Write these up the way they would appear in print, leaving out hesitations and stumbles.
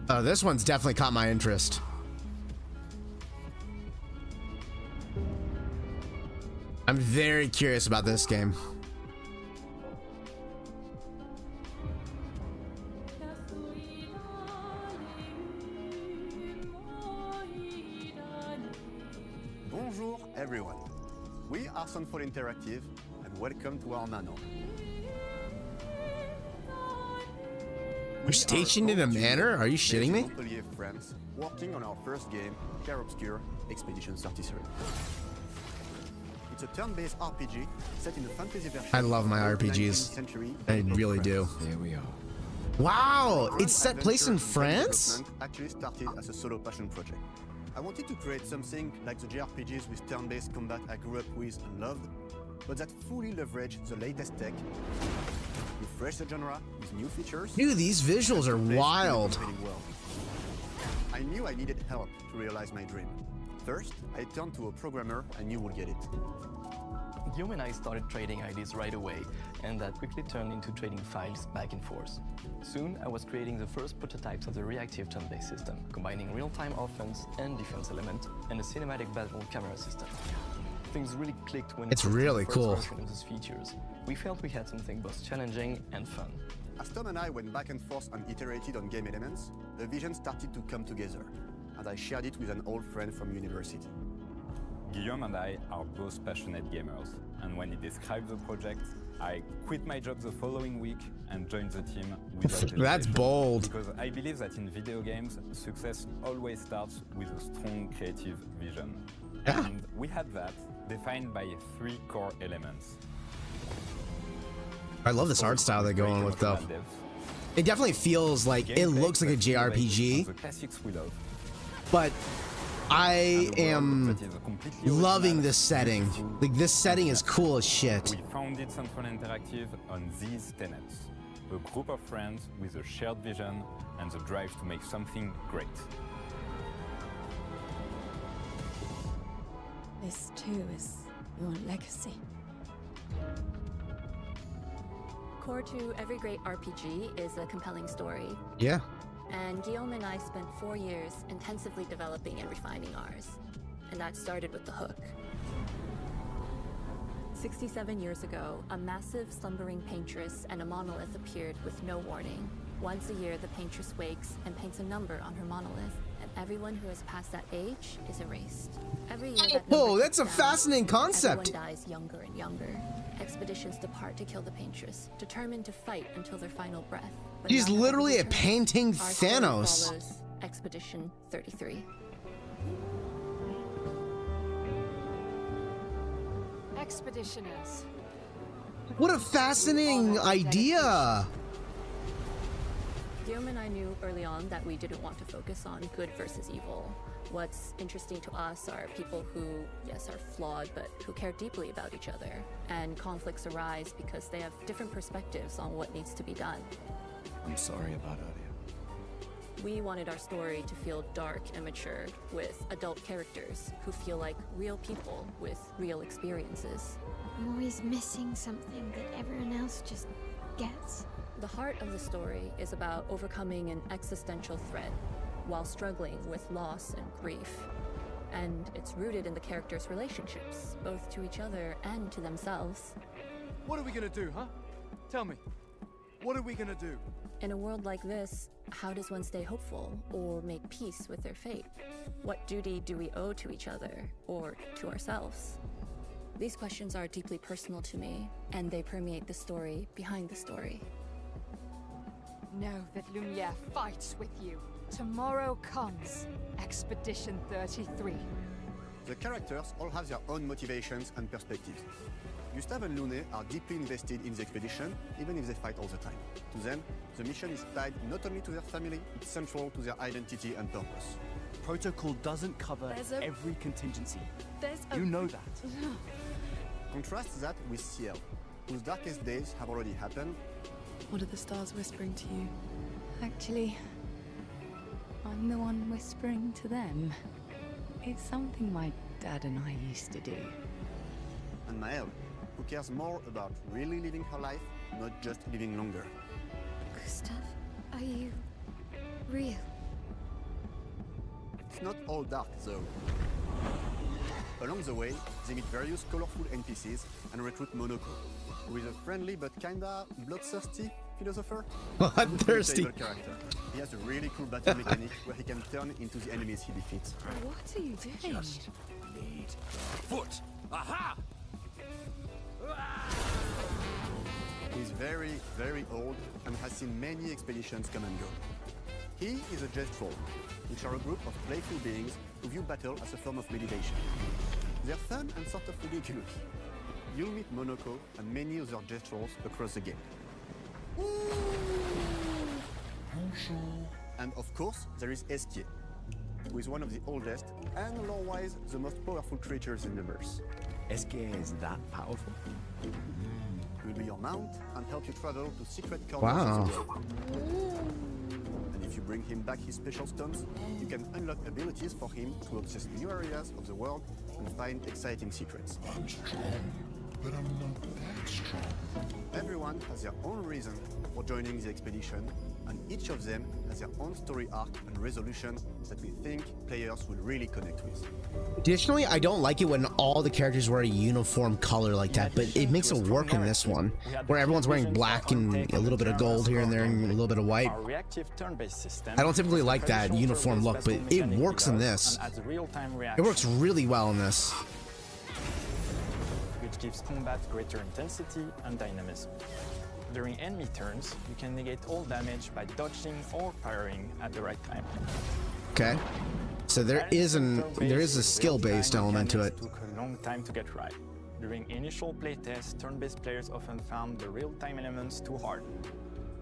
Oh, this one's definitely caught my interest. I'm very curious about this game. Bonjour everyone. We are Sunfall Interactive and welcome to our manor. We're stationed in a manor? Are you shitting me? Montpellier, France, working on our first game, Clair Obscur, Expedition 33. It's a turn-based RPG set in a fantasy version. I love my of the 19th RPGs. century I really do. There we are. Wow, it's set place in France? Actually started as a solo passion project. I wanted to create something like the JRPGs with turn-based combat I grew up with and loved, but that fully leveraged the latest tech, refresh the genre with new features. Dude, these visuals are wild. I knew I needed help to realize my dream. First, I turned to a programmer I knew would get it. Guillaume and I started trading ideas right away, and that quickly turned into trading files back and forth. Soon, I was creating the first prototypes of the reactive turn-based system, combining real-time offense and defense element, and a cinematic battle camera system. Things really clicked when it's really cool. Of those features. We felt we had something both challenging and fun. As Tom and I went back and forth and iterated on game elements, the vision started to come together, and I shared it with an old friend from university. Guillaume and I are both passionate gamers, and when he described the project, I quit my job the following week and joined the team without hesitation. That's bold. Because I believe that in video games, success always starts with a strong creative vision. Yeah. And we had that, defined by 3 core elements. I love this art style they're going with, though. It definitely feels like, it looks like a JRPG, but I am loving this setting. Like, this setting is cool as shit. We founded Sunfall Interactive on these tenets. A group of friends with a shared vision and the drive to make something great. This too is your legacy. Core to every great RPG is a compelling story. Yeah. And Guillaume and I spent 4 years intensively developing and refining ours. And that started with the hook. 67 years ago, a massive slumbering paintress and a monolith appeared with no warning. Once a year, the paintress wakes and paints a number on her monolith, and everyone who has passed that age is erased. Every year that Oh, that's a fascinating concept. Everyone dies younger and younger. Expeditions depart to kill the paintress, determined to fight until their final breath. But She's literally a painting Our story Thanos. follows Expedition 33. Expeditioners. What a fascinating idea. Guillaume and I knew early on that we didn't want to focus on good versus evil. What's interesting to us are people who, yes, are flawed, but who care deeply about each other. And conflicts arise because they have different perspectives on what needs to be done. I'm sorry about earlier. We wanted our story to feel dark and mature, with adult characters who feel like real people with real experiences. I'm always missing something that everyone else just gets. The heart of the story is about overcoming an existential threat while struggling with loss and grief. And it's rooted in the characters' relationships, both to each other and to themselves. What are we gonna do, huh? Tell me. What are we gonna do? In a world like this, how does one stay hopeful or make peace with their fate? What duty do we owe to each other or to ourselves? These questions are deeply personal to me, and they permeate the story behind the story. Know that Lumiere fights with you. Tomorrow comes Expedition 33. The characters all have their own motivations and perspectives. Gustave and Lune are deeply invested in the expedition, even if they fight all the time. To them, the mission is tied not only to their family, it's central to their identity and purpose. Protocol doesn't cover every contingency. You know that. Contrast that with Ciel, whose darkest days have already happened. What are the stars whispering to you? Actually, I'm the one whispering to them. It's something my dad and I used to do. And Maëlle, who cares more about really living her life, not just living longer. Gustav, are you real? It's not all dark, though. Along the way, they meet various colorful NPCs and recruit Monoko, who is a friendly but kinda bloodthirsty philosopher. Bloodthirsty character. He has a really cool battle mechanic where he can turn into the enemies he defeats. What are you doing? Just need foot. Aha! He's very, very old and has seen many expeditions come and go. He is a Jestrel, which are a group of playful beings who view battle as a form of meditation. They're fun and sort of ridiculous. You'll meet Monoko and many other Jestrels across the game. And of course, there is Esquier, who is one of the oldest and lore-wise the most powerful creatures in the verse. Esquier is that powerful? He will be your mount and help you travel to secret corners of the world. And if you bring him back his special stones, you can unlock abilities for him to access new areas of the world and find exciting secrets. I'm strong, but I'm not that strong. Everyone has their own reason for joining the expedition, and each of them has their own story arc and resolution that we think players will really connect with. Additionally, I don't like it when all the characters wear a uniform color like that, but it makes it work in this one, where everyone's wearing black and a little bit of gold here and there and a little bit of white. I don't typically like that uniform look, but it works in this. It works really well in this. Which gives combat greater intensity and dynamism. During enemy turns, you can negate all damage by dodging or firing at the right time. Okay, so there is a skill-based element to it. Took a long time to get right. During initial playtests, turn-based players often found the real-time elements too hard.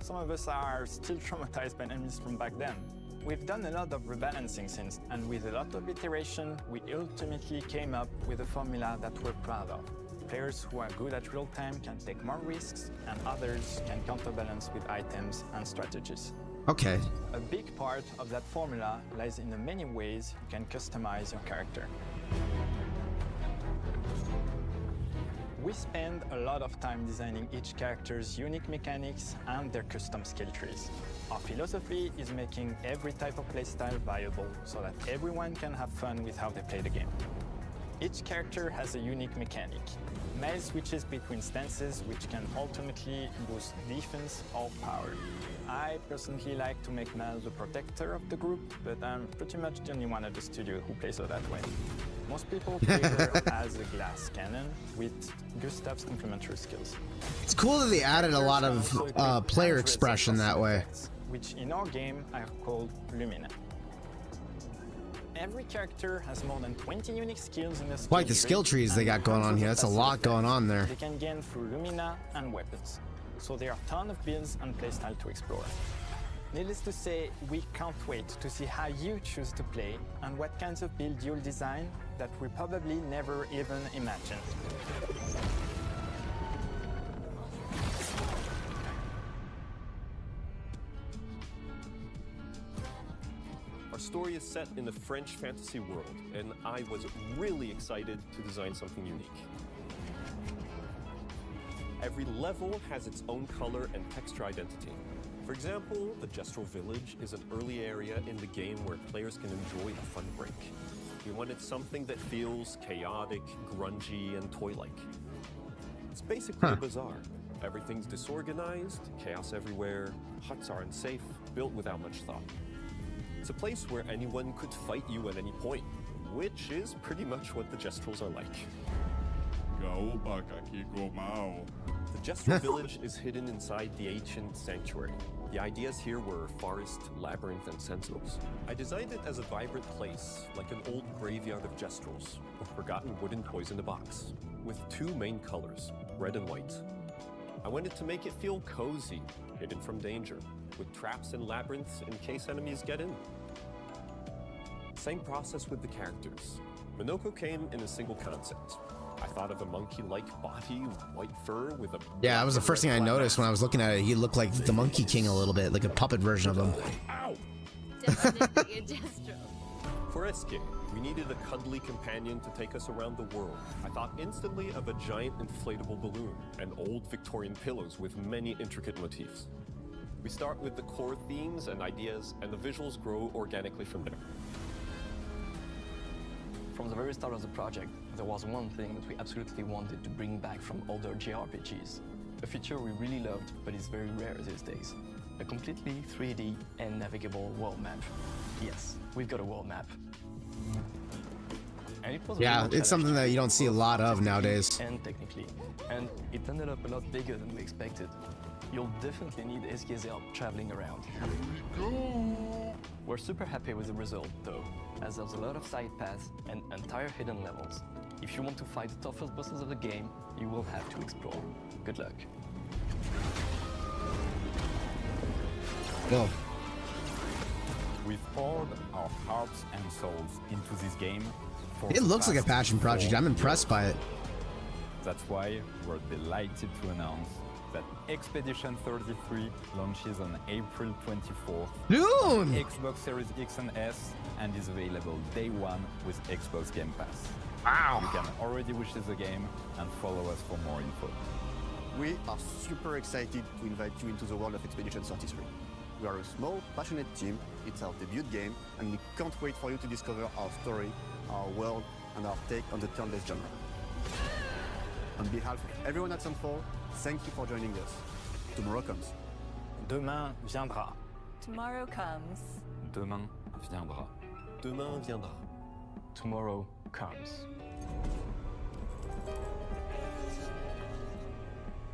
Some of us are still traumatized by enemies from back then. We've done a lot of rebalancing since, and with a lot of iteration, we ultimately came up with a formula that we're proud of. Players who are good at real-time can take more risks, and others can counterbalance with items and strategies. Okay. A big part of that formula lies in the many ways you can customize your character. We spend a lot of time designing each character's unique mechanics and their custom skill trees. Our philosophy is making every type of playstyle viable so that everyone can have fun with how they play the game. Each character has a unique mechanic. Mel switches between stances which can ultimately boost defense or power. I personally like to make Mel the protector of the group, but I'm pretty much the only one at the studio who plays her that way. Most people play her as a glass cannon with Gustav's complementary skills. It's cool that they added a lot of player expression that way. Which in our game are called Lumina. Every character has more than 20 unique skills in the skill Quite the skill trees they got going on here. That's a lot going on there. They can gain through Lumina and weapons. So there are a ton of builds and playstyle to explore. Needless to say, we can't wait to see how you choose to play and what kinds of build you'll design that we probably never even imagined. Our story is set in the French fantasy world, and I was really excited to design something unique. Every level has its own color and texture identity. For example, the Jestrel Village is an early area in the game where players can enjoy a fun break. We wanted something that feels chaotic, grungy, and toy-like. It's basically a bazaar. Everything's disorganized, chaos everywhere, huts are unsafe, built without much thought. It's a place where anyone could fight you at any point, which is pretty much what the Jestrels are like. The Jestrel Village is hidden inside the ancient sanctuary. The ideas here were forest, labyrinth, and sentinels. I designed it as a vibrant place, like an old graveyard of Jestrels, or forgotten wooden toys in a box, with two main colors, red and white. I wanted to make it feel cozy, hidden from danger, with traps and labyrinths in case enemies get in. Same process with the characters. Monoko came in a single concept. I thought of a monkey-like body, white fur with a... Yeah, that was the first thing I noticed when I was looking at it. He looked like the Monkey King a little bit, like a puppet version of him. Ow! Definitely a Jestrel. For Escape, we needed a cuddly companion to take us around the world. I thought instantly of a giant inflatable balloon and old Victorian pillows with many intricate motifs. We start with the core themes and ideas, and the visuals grow organically from there. From the very start of the project, there was one thing that we absolutely wanted to bring back from older JRPGs. A feature we really loved, but is very rare these days. A completely 3D and navigable world map. Yes, we've got a world map. And it was it's something that you don't see a lot of nowadays. And technically. And it ended up a lot bigger than we expected. You'll definitely need SK's help traveling around. Here we go. We're super happy with the result, though, as there's a lot of side paths and entire hidden levels. If you want to fight the toughest bosses of the game, you will have to explore. Good luck. Go. We've poured our hearts and souls into this game. It looks like a passion project. I'm impressed by it. That's why we're delighted to announce that Expedition 33 launches on April 24th Noon! on Xbox Series X and S and is available day one with Xbox Game Pass. Wow! You can already wish the game and follow us for more info. We are super excited to invite you into the world of Expedition 33. We are a small, passionate team, it's our debut game, and we can't wait for you to discover our story, our world, and our take on the turn-based genre. On behalf of everyone at Sunfall, thank you for joining us. Tomorrow comes. Demain viendra. Tomorrow comes. Demain viendra. Demain viendra. Tomorrow comes.